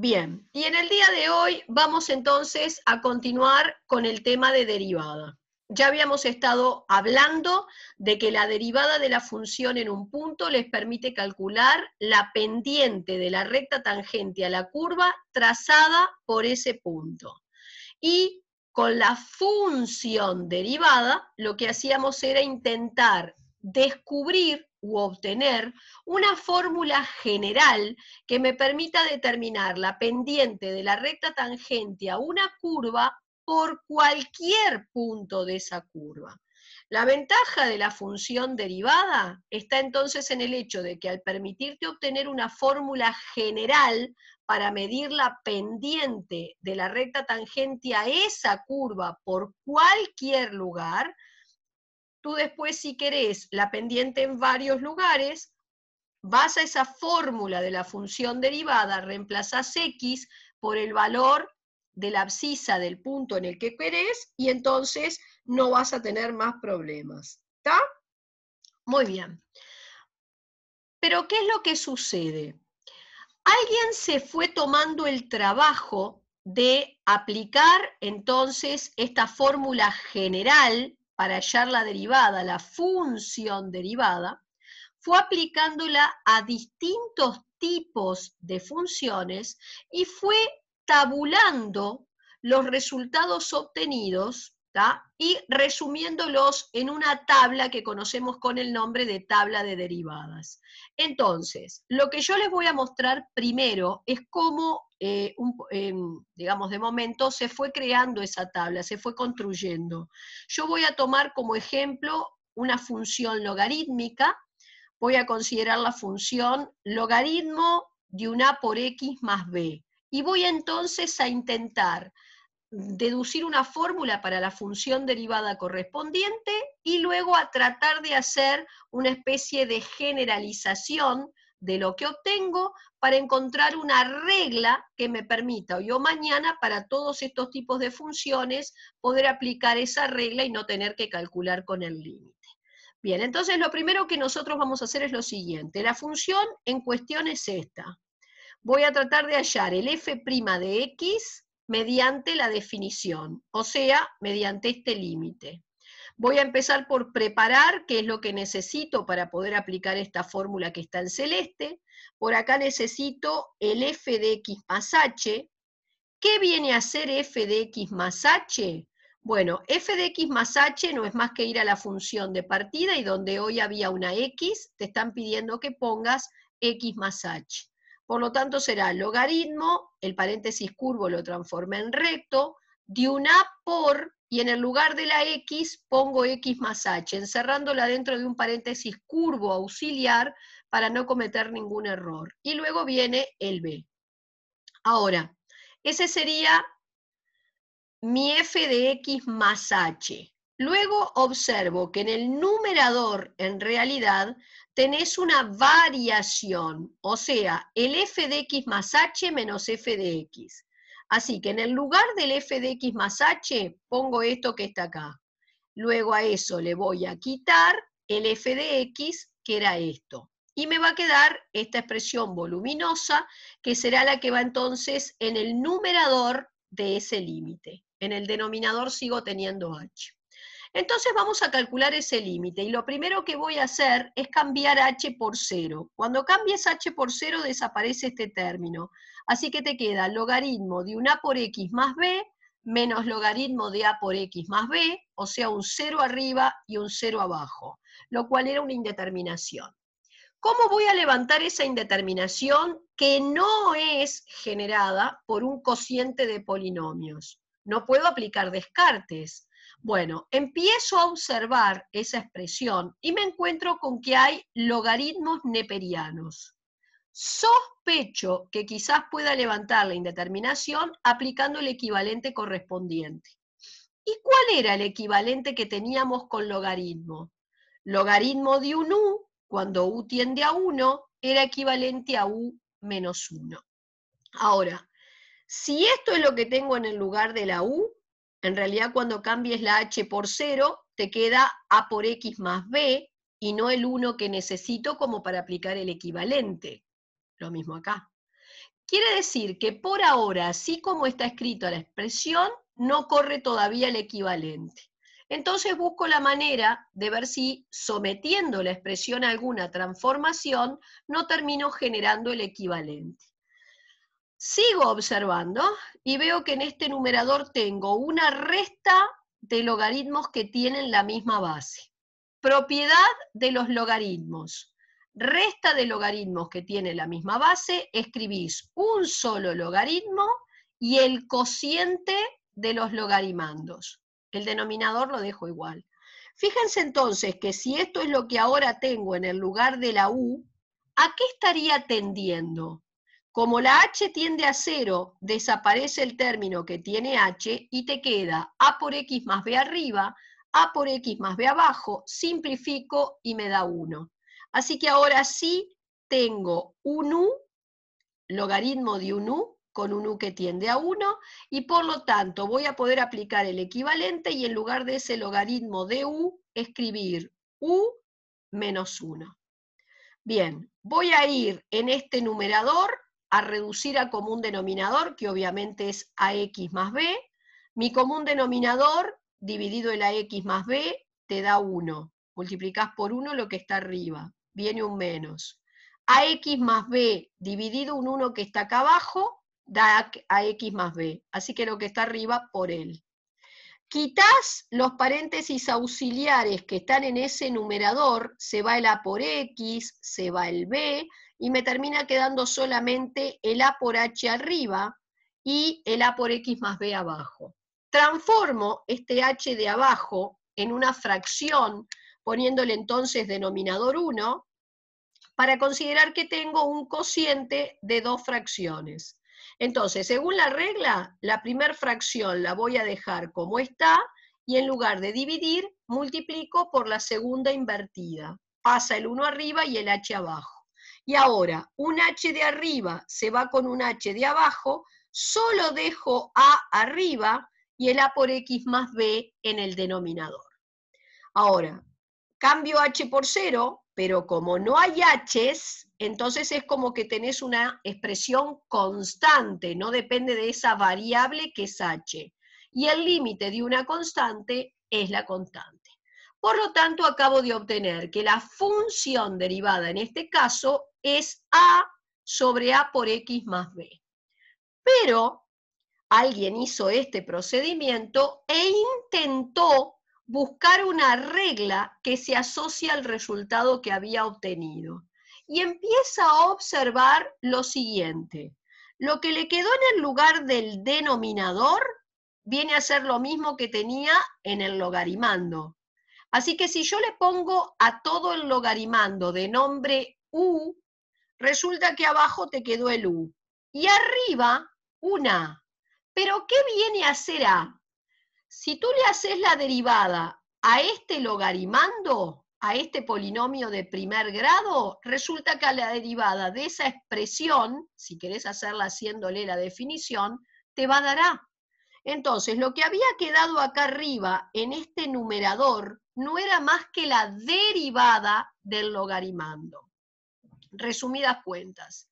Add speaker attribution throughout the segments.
Speaker 1: Bien, y en el día de hoy vamos entonces a continuar con el tema de derivada. Ya habíamos estado hablando de que la derivada de la función en un punto les permite calcular la pendiente de la recta tangente a la curva trazada por ese punto. Y con la función derivada, lo que hacíamos era intentar descubrir u obtener una fórmula general que me permita determinar la pendiente de la recta tangente a una curva por cualquier punto de esa curva. La ventaja de la función derivada está entonces en el hecho de que al permitirte obtener una fórmula general para medir la pendiente de la recta tangente a esa curva por cualquier lugar, tú después si querés la pendiente en varios lugares, vas a esa fórmula de la función derivada, reemplazás x por el valor de la abscisa del punto en el que querés y entonces no vas a tener más problemas. ¿Está? Muy bien. Pero ¿qué es lo que sucede? Alguien se fue tomando el trabajo de aplicar entonces esta fórmula general para hallar la derivada, la función derivada, fue aplicándola a distintos tipos de funciones y fue tabulando los resultados obtenidos, ¿tá? Y resumiéndolos en una tabla que conocemos con el nombre de tabla de derivadas. Entonces, lo que yo les voy a mostrar primero es cómo, digamos, de momento se fue creando esa tabla, se fue construyendo. Yo voy a tomar como ejemplo una función logarítmica, voy a considerar la función logaritmo de un a por x más b. Y voy entonces a intentar deducir una fórmula para la función derivada correspondiente y luego a tratar de hacer una especie de generalización de lo que obtengo para encontrar una regla que me permita hoy o mañana para todos estos tipos de funciones poder aplicar esa regla y no tener que calcular con el límite. Bien, entonces lo primero que nosotros vamos a hacer es lo siguiente. La función en cuestión es esta. Voy a tratar de hallar el f' de x mediante la definición, o sea, mediante este límite. Voy a empezar por preparar qué es lo que necesito para poder aplicar esta fórmula que está en celeste. Por acá necesito el f de x más h. ¿Qué viene a ser f de x más h? Bueno, f de x más h no es más que ir a la función de partida y donde hoy había una x, te están pidiendo que pongas x más h. Por lo tanto será logaritmo, el paréntesis curvo lo transformé en recto, de un a por, y en el lugar de la x pongo x más h, encerrándola dentro de un paréntesis curvo auxiliar para no cometer ningún error. Y luego viene el b. Ahora, ese sería mi f de x más h. Luego observo que en el numerador, en realidad, tenés una variación, o sea, el f de x más h menos f de x. Así que en el lugar del f de x más h, pongo esto que está acá. Luego a eso le voy a quitar el f de x, que era esto. Y me va a quedar esta expresión voluminosa, que será la que va entonces en el numerador de ese límite. En el denominador sigo teniendo h. Entonces vamos a calcular ese límite, y lo primero que voy a hacer es cambiar h por 0. Cuando cambies h por 0 desaparece este término. Así que te queda logaritmo de un a por x más b menos logaritmo de a por x más b, o sea, un 0 arriba y un 0 abajo, lo cual era una indeterminación. ¿Cómo voy a levantar esa indeterminación que no es generada por un cociente de polinomios? No puedo aplicar descartes. Bueno, empiezo a observar esa expresión y me encuentro con que hay logaritmos neperianos. Sospecho que quizás pueda levantar la indeterminación aplicando el equivalente correspondiente. ¿Y cuál era el equivalente que teníamos con logaritmo? Logaritmo de un u, cuando u tiende a 1, era equivalente a u menos 1. Ahora, si esto es lo que tengo en el lugar de la u, en realidad cuando cambies la h por 0, te queda a por x más b, y no el 1 que necesito como para aplicar el equivalente. Lo mismo acá. Quiere decir que por ahora, así como está escrito la expresión, no corre todavía el equivalente. Entonces busco la manera de ver si sometiendo la expresión a alguna transformación no termino generando el equivalente. Sigo observando y veo que en este numerador tengo una resta de logaritmos que tienen la misma base. Propiedad de los logaritmos. Resta de logaritmos que tienen la misma base, escribís un solo logaritmo y el cociente de los logarimandos. El denominador lo dejo igual. Fíjense entonces que si esto es lo que ahora tengo en el lugar de la U, ¿a qué estaría tendiendo? Como la h tiende a 0, desaparece el término que tiene h y te queda a por x más b arriba, a por x más b abajo, simplifico y me da 1. Así que ahora sí tengo un u, logaritmo de un u, con un u que tiende a 1, y por lo tanto voy a poder aplicar el equivalente y en lugar de ese logaritmo de u, escribir u menos 1. Bien, voy a ir en este numerador a reducir a común denominador, que obviamente es ax más b. Mi común denominador dividido en ax más b te da 1. Multiplicás por 1 lo que está arriba, viene un menos. Ax más b dividido un 1 que está acá abajo da ax más b, así que lo que está arriba por él. Quitas los paréntesis auxiliares que están en ese numerador, se va el a por x, se va el b, y me termina quedando solamente el a por h arriba y el a por x más b abajo. Transformo este h de abajo en una fracción, poniéndole entonces denominador 1, para considerar que tengo un cociente de 2 fracciones. Entonces, según la regla, la primera fracción la voy a dejar como está y en lugar de dividir, multiplico por la segunda invertida. Pasa el 1 arriba y el h abajo. Y ahora, un h de arriba se va con un h de abajo, solo dejo a arriba y el a por x más b en el denominador. Ahora, cambio h por 0, pero como no hay h's, entonces es como que tenés una expresión constante, no depende de esa variable que es h. Y el límite de una constante es la constante. Por lo tanto, acabo de obtener que la función derivada en este caso es a sobre a por x más b. Pero alguien hizo este procedimiento e intentó buscar una regla que se asocia al resultado que había obtenido. Y empieza a observar lo siguiente. Lo que le quedó en el lugar del denominador viene a ser lo mismo que tenía en el logarimando. Así que si yo le pongo a todo el logarimando de nombre u, resulta que abajo te quedó el u. Y arriba, una. ¿Pero qué viene a ser a? Si tú le haces la derivada a este logarimando, a este polinomio de primer grado, resulta que la derivada de esa expresión, si querés hacerla haciéndole la definición, te va a dar a. Entonces, lo que había quedado acá arriba en este numerador no era más que la derivada del logarimando. Resumidas cuentas,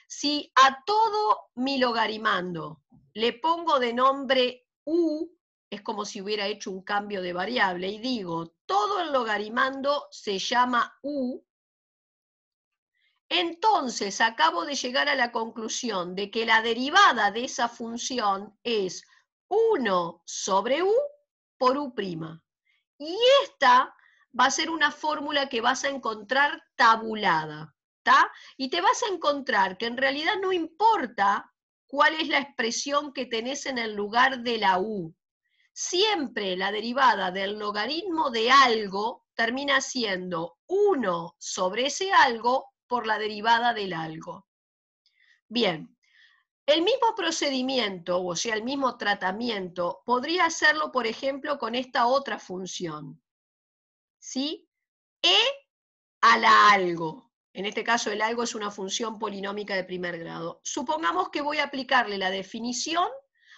Speaker 1: si a todo mi logarimando le pongo de nombre u, es como si hubiera hecho un cambio de variable, y digo, todo el logarimando se llama u, entonces acabo de llegar a la conclusión de que la derivada de esa función es 1 sobre u por u'. Y esta va a ser una fórmula que vas a encontrar tabulada, ¿tá? Y te vas a encontrar que en realidad no importa cuál es la expresión que tenés en el lugar de la u. Siempre la derivada del logaritmo de algo termina siendo 1 sobre ese algo por la derivada del algo. Bien, el mismo procedimiento, o sea, el mismo tratamiento, podría hacerlo, por ejemplo, con esta otra función. ¿Sí? E a la algo. En este caso, el algo es una función polinómica de primer grado. Supongamos que voy a aplicarle la definición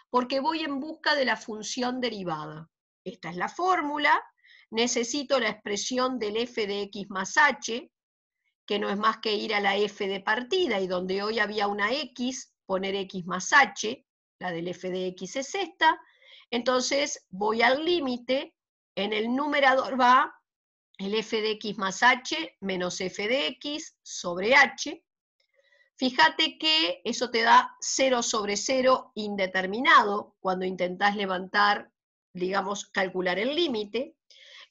Speaker 1: porque voy en busca de la función derivada. Esta es la fórmula. Necesito la expresión del f de x más h, que no es más que ir a la f de partida, y donde hoy había una x, poner x más h, la del f de x es esta, entonces voy al límite, en el numerador va el f de x más h menos f de x sobre h. Fíjate que eso te da 0 sobre 0 indeterminado cuando intentás levantar, digamos, calcular el límite.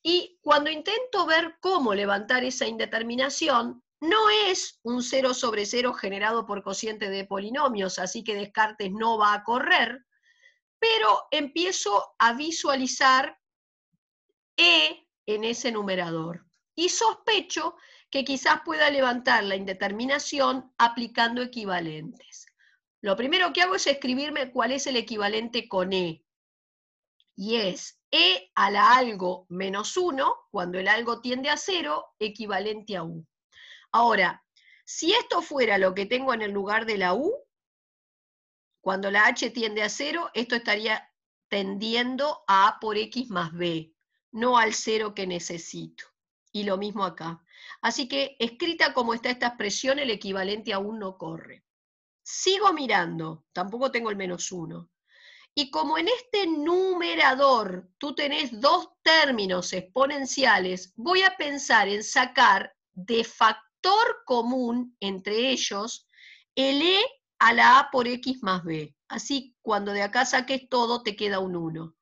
Speaker 1: Y cuando intento ver cómo levantar esa indeterminación, no es un 0 sobre 0 generado por cociente de polinomios, así que Descartes no va a correr, pero empiezo a visualizar E en ese numerador. Y sospecho que quizás pueda levantar la indeterminación aplicando equivalentes. Lo primero que hago es escribirme cuál es el equivalente con E. Y es E a la algo menos 1, cuando el algo tiende a 0, equivalente a U. Ahora, si esto fuera lo que tengo en el lugar de la U, cuando la H tiende a 0, esto estaría tendiendo a A por X más B, no al 0 que necesito. Y lo mismo acá. Así que, escrita como está esta expresión, el equivalente aún no corre. Sigo mirando, tampoco tengo el menos 1. Y como en este numerador tú tenés dos términos exponenciales, voy a pensar en sacar de factor común entre ellos el E a la A por X más B. Así, cuando de acá saques todo, te queda un 1.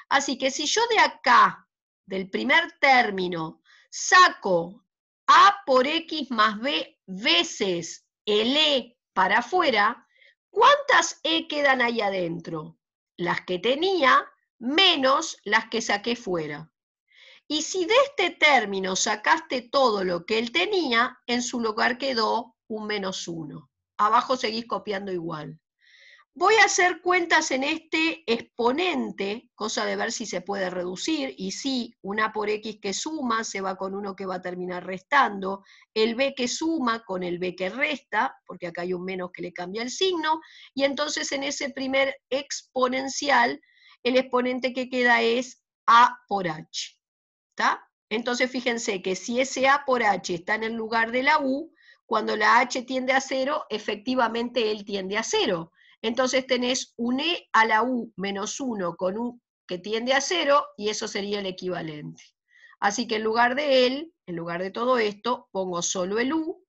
Speaker 1: Así que si yo de acá, del primer término, saco A por X más B veces el E para afuera, ¿cuántas E quedan ahí adentro? Las que tenía menos las que saqué fuera. Y si de este término sacaste todo lo que él tenía, en su lugar quedó un menos 1. Abajo seguís copiando igual. Voy a hacer cuentas en este exponente, cosa de ver si se puede reducir, y sí, una por x que suma se va con uno que va a terminar restando, el b que suma con el b que resta, porque acá hay un menos que le cambia el signo, y entonces en ese primer exponencial, el exponente que queda es a por h, ¿está? Entonces fíjense que si ese a por h está en el lugar de la u, cuando la h tiende a 0, efectivamente él tiende a 0. Entonces tenés un e a la u menos 1 con u que tiende a 0, y eso sería el equivalente. Así que en lugar de él, en lugar de todo esto, pongo solo el u,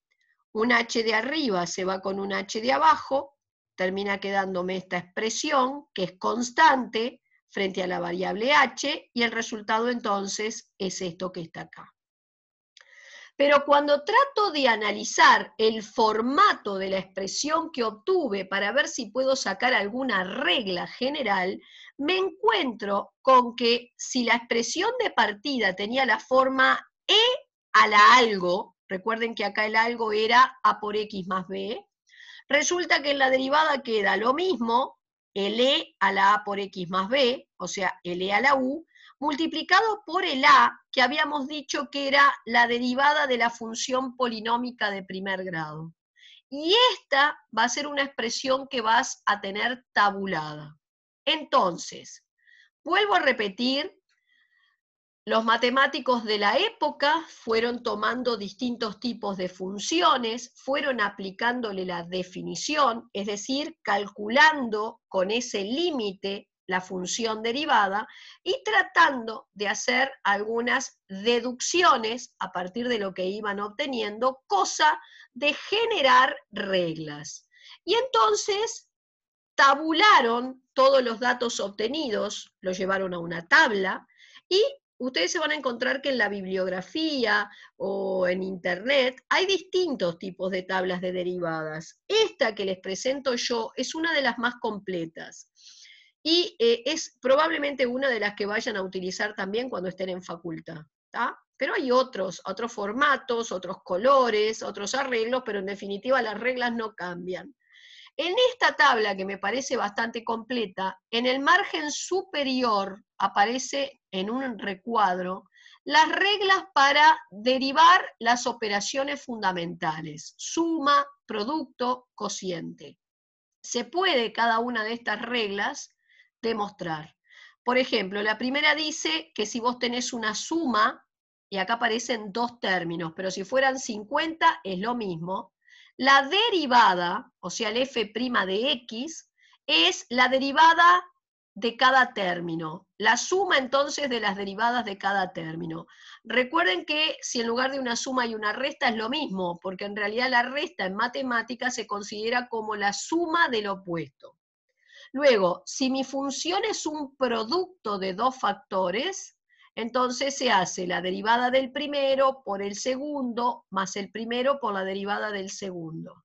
Speaker 1: un h de arriba se va con un h de abajo, termina quedándome esta expresión, que es constante frente a la variable h, y el resultado entonces es esto que está acá. Pero cuando trato de analizar el formato de la expresión que obtuve para ver si puedo sacar alguna regla general, me encuentro con que si la expresión de partida tenía la forma e a la algo, recuerden que acá el algo era a por x más b, resulta que en la derivada queda lo mismo, el e a la a por x más b, o sea, el e a la u, multiplicado por el a, que habíamos dicho que era la derivada de la función polinómica de primer grado. Y esta va a ser una expresión que vas a tener tabulada. Entonces, vuelvo a repetir, los matemáticos de la época fueron tomando distintos tipos de funciones, fueron aplicándole la definición, es decir, calculando con ese límite la función derivada y tratando de hacer algunas deducciones a partir de lo que iban obteniendo, cosa de generar reglas. Y entonces tabularon todos los datos obtenidos, los llevaron a una tabla y ustedes se van a encontrar que en la bibliografía o en internet hay distintos tipos de tablas de derivadas. Esta que les presento yo es una de las más completas y es probablemente una de las que vayan a utilizar también cuando estén en facultad, ¿tá? Pero hay otros formatos, otros colores, otros arreglos, pero en definitiva las reglas no cambian. En esta tabla, que me parece bastante completa, en el margen superior aparece en un recuadro las reglas para derivar las operaciones fundamentales, suma, producto, cociente. Se puede cada una de estas reglas demostrar. Por ejemplo, la primera dice que si vos tenés una suma, y acá aparecen dos términos, pero si fueran 50 es lo mismo, La derivada, o sea, el f' de x, es la derivada de cada término, la suma entonces de las derivadas de cada término. Recuerden que si en lugar de una suma hay una resta es lo mismo, porque en realidad la resta en matemáticas se considera como la suma del opuesto. Luego, si mi función es un producto de dos factores, entonces se hace la derivada del primero por el segundo, más el primero por la derivada del segundo.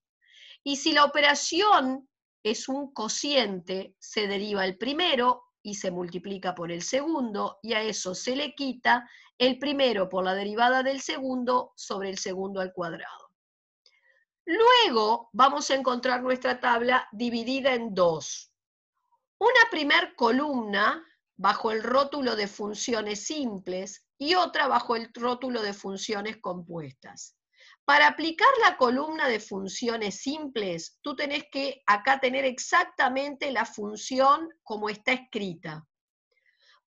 Speaker 1: Y si la operación es un cociente, se deriva el primero y se multiplica por el segundo, y a eso se le quita el primero por la derivada del segundo sobre el segundo al cuadrado. Luego vamos a encontrar nuestra tabla dividida en dos. Una primer columna bajo el rótulo de funciones simples y otra bajo el rótulo de funciones compuestas. Para aplicar la columna de funciones simples, tú tenés que acá tener exactamente la función como está escrita.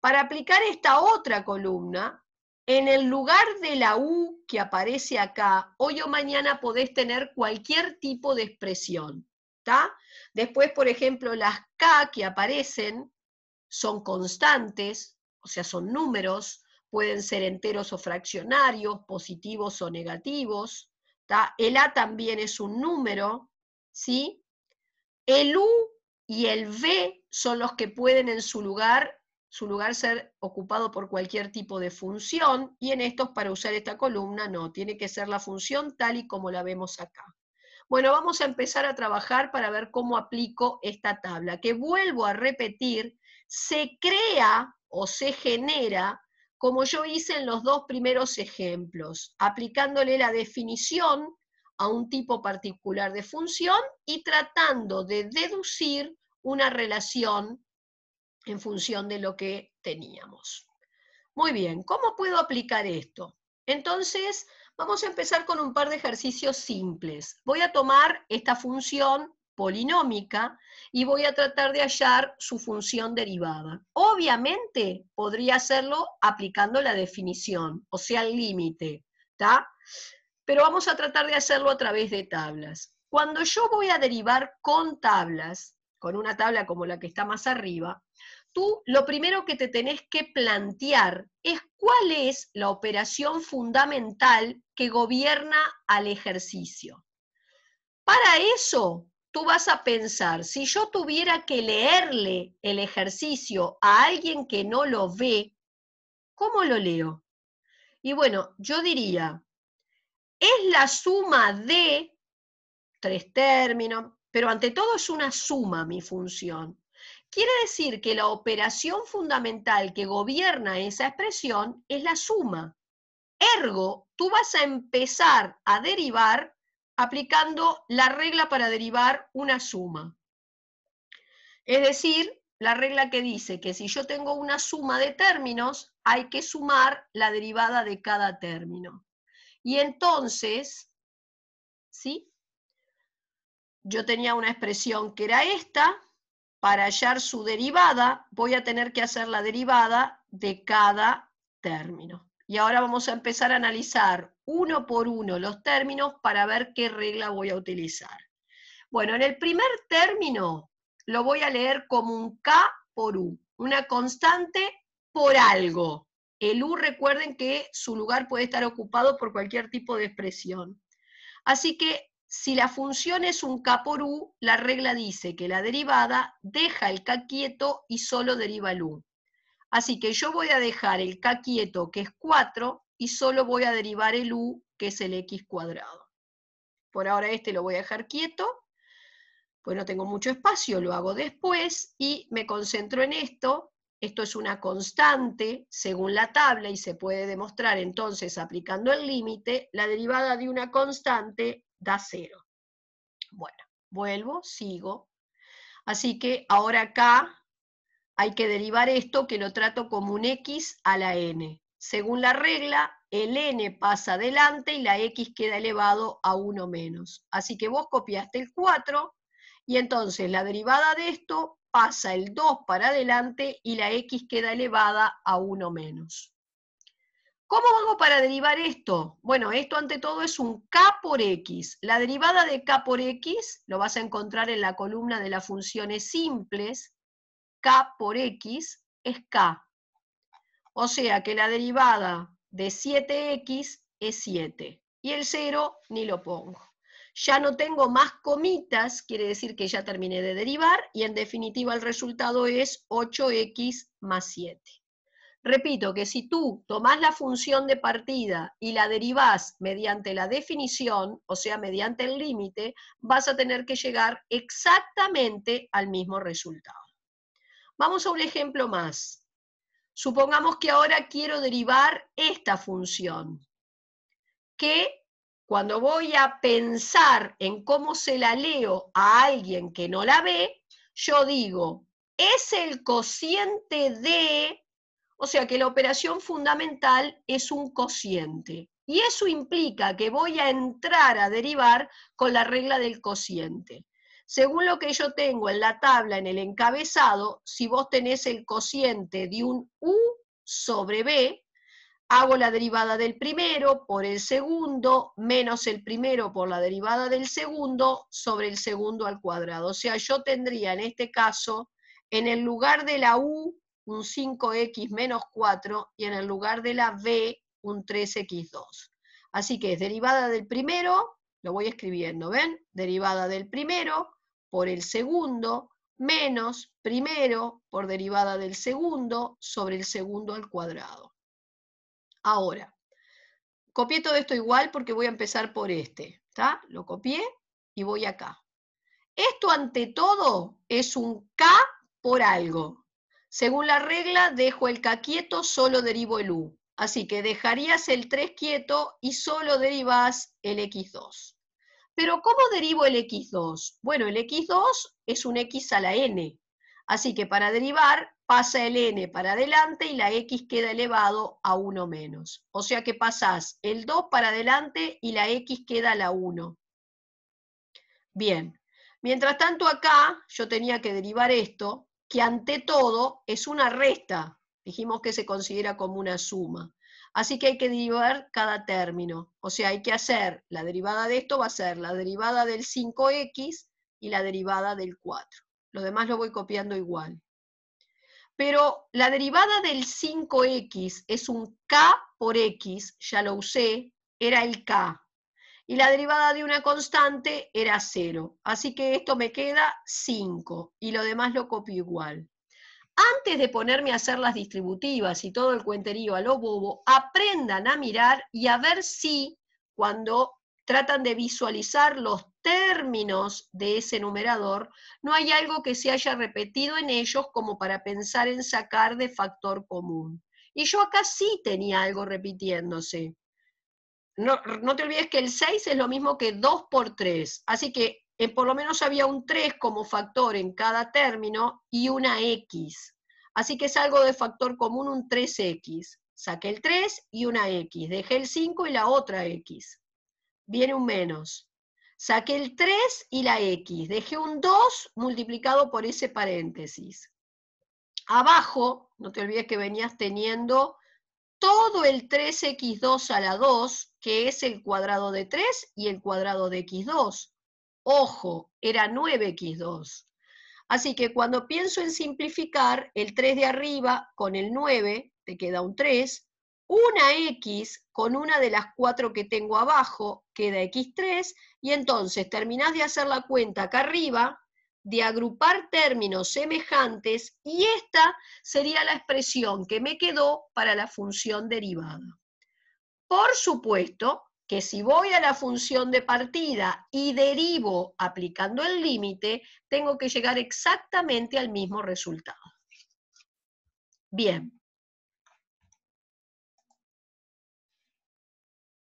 Speaker 1: Para aplicar esta otra columna, en el lugar de la U que aparece acá, hoy o mañana podés tener cualquier tipo de expresión. ¿Tá? Después, por ejemplo, las K que aparecen son constantes, o sea, son números, pueden ser enteros o fraccionarios, positivos o negativos. ¿Tá? El A también es un número, ¿sí? El U y el V son los que pueden en su lugar ser ocupado por cualquier tipo de función, y en estos, para usar esta columna, no, tiene que ser la función tal y como la vemos acá. Bueno, vamos a empezar a trabajar para ver cómo aplico esta tabla, que vuelvo a repetir, se crea o se genera como yo hice en los dos primeros ejemplos, aplicándole la definición a un tipo particular de función y tratando de deducir una relación en función de lo que teníamos. Muy bien, ¿cómo puedo aplicar esto? Entonces, vamos a empezar con un par de ejercicios simples. Voy a tomar esta función polinómica y voy a tratar de hallar su función derivada. Obviamente, podría hacerlo aplicando la definición, o sea, el límite, ¿tá? Pero vamos a tratar de hacerlo a través de tablas. Cuando yo voy a derivar con tablas, con una tabla como la que está más arriba, tú lo primero que te tenés que plantear es cuál es la operación fundamental que gobierna al ejercicio. Para eso, tú vas a pensar, si yo tuviera que leerle el ejercicio a alguien que no lo ve, ¿cómo lo leo? Y bueno, yo diría, es la suma de tres términos, pero ante todo es una suma mi función. Quiere decir que la operación fundamental que gobierna esa expresión es la suma. Ergo, tú vas a empezar a derivar aplicando la regla para derivar una suma. Es decir, la regla que dice que si yo tengo una suma de términos, hay que sumar la derivada de cada término. Y entonces, ¿sí? Yo tenía una expresión que era esta. Para hallar su derivada, voy a tener que hacer la derivada de cada término. Y ahora vamos a empezar a analizar uno por uno los términos para ver qué regla voy a utilizar. Bueno, en el primer término lo voy a leer como un K por U, una constante por algo. El U, recuerden que su lugar puede estar ocupado por cualquier tipo de expresión. Así que si la función es un K por U, la regla dice que la derivada deja el K quieto y solo deriva el U. Así que yo voy a dejar el K quieto, que es 4, y solo voy a derivar el U, que es el X cuadrado. Por ahora este lo voy a dejar quieto, pues no tengo mucho espacio, lo hago después, y me concentro en esto. Esto es una constante, según la tabla, y se puede demostrar entonces aplicando el límite, la derivada de una constante da 0. Bueno, vuelvo, sigo. Así que ahora acá hay que derivar esto, que lo trato como un x a la n. Según la regla, el n pasa adelante y la x queda elevado a 1 menos. Así que vos copiaste el 4, y entonces la derivada de esto pasa el 2 para adelante y la x queda elevada a 1 menos. ¿Cómo hago para derivar esto? Bueno, esto ante todo es un k por x. La derivada de k por x lo vas a encontrar en la columna de las funciones simples. K por x es k. O sea que la derivada de 7x es 7. Y el 0 ni lo pongo. Ya no tengo más comitas, quiere decir que ya terminé de derivar, y en definitiva el resultado es 8x más 7. Repito que si tú tomás la función de partida y la derivás mediante la definición, o sea, mediante el límite, vas a tener que llegar exactamente al mismo resultado. Vamos a un ejemplo más. Supongamos que ahora quiero derivar esta función, que cuando voy a pensar en cómo se la leo a alguien que no la ve, yo digo, es el cociente de, o sea que la operación fundamental es un cociente. Y eso implica que voy a entrar a derivar con la regla del cociente. Según lo que yo tengo en la tabla, en el encabezado, si vos tenés el cociente de un u sobre b, hago la derivada del primero por el segundo, menos el primero por la derivada del segundo, sobre el segundo al cuadrado. O sea, yo tendría en este caso, en el lugar de la u, un 5x menos 4, y en el lugar de la b, un 3x2. Así que es derivada del primero, lo voy escribiendo, ¿ven? Derivada del primero por el segundo, menos primero por derivada del segundo, sobre el segundo al cuadrado. Ahora, copié todo esto igual porque voy a empezar por este, ¿está? Lo copié y voy acá. Esto ante todo es un k por algo. Según la regla, dejo el k quieto, solo derivo el u. Así que dejarías el 3 quieto y solo derivás el x2. Pero ¿cómo derivo el x2? Bueno, el x2 es un x a la n. Así que para derivar pasa el n para adelante y la x queda elevado a 1 menos. O sea que pasás el 2 para adelante y la x queda a la 1. Bien, mientras tanto acá yo tenía que derivar esto, que ante todo es una resta. Dijimos que se considera como una suma. Así que hay que derivar cada término. O sea, hay que hacer, la derivada de esto va a ser la derivada del 5x y la derivada del 4. Lo demás lo voy copiando igual. Pero la derivada del 5x es un k por x, ya lo usé, era el k. Y la derivada de una constante era 0. Así que esto me queda 5, y lo demás lo copio igual. Antes de ponerme a hacer las distributivas y todo el cuenterío a lo bobo, aprendan a mirar y a ver si cuando tratan de visualizar los términos de ese numerador, no hay algo que se haya repetido en ellos como para pensar en sacar de factor común. Y yo acá sí tenía algo repitiéndose. No te olvides que el 6 es lo mismo que 2 por 3, así que por lo menos había un 3 como factor en cada término y una x. Así que es algo de factor común, un 3x. Saqué el 3 y una x. Dejé el 5 y la otra x. Viene un menos. Saqué el 3 y la x. Dejé un 2 multiplicado por ese paréntesis. Abajo, no te olvides que venías teniendo todo el 3x2 a la 2, que es el cuadrado de 3 y el cuadrado de x2. Ojo, era 9x2. Así que cuando pienso en simplificar, el 3 de arriba con el 9, te queda un 3, una x con una de las 4 que tengo abajo, queda x3, y entonces terminás de hacer la cuenta acá arriba, de agrupar términos semejantes, y esta sería la expresión que me quedó para la función derivada. Por supuesto que si voy a la función de partida y derivo aplicando el límite, tengo que llegar exactamente al mismo resultado. Bien,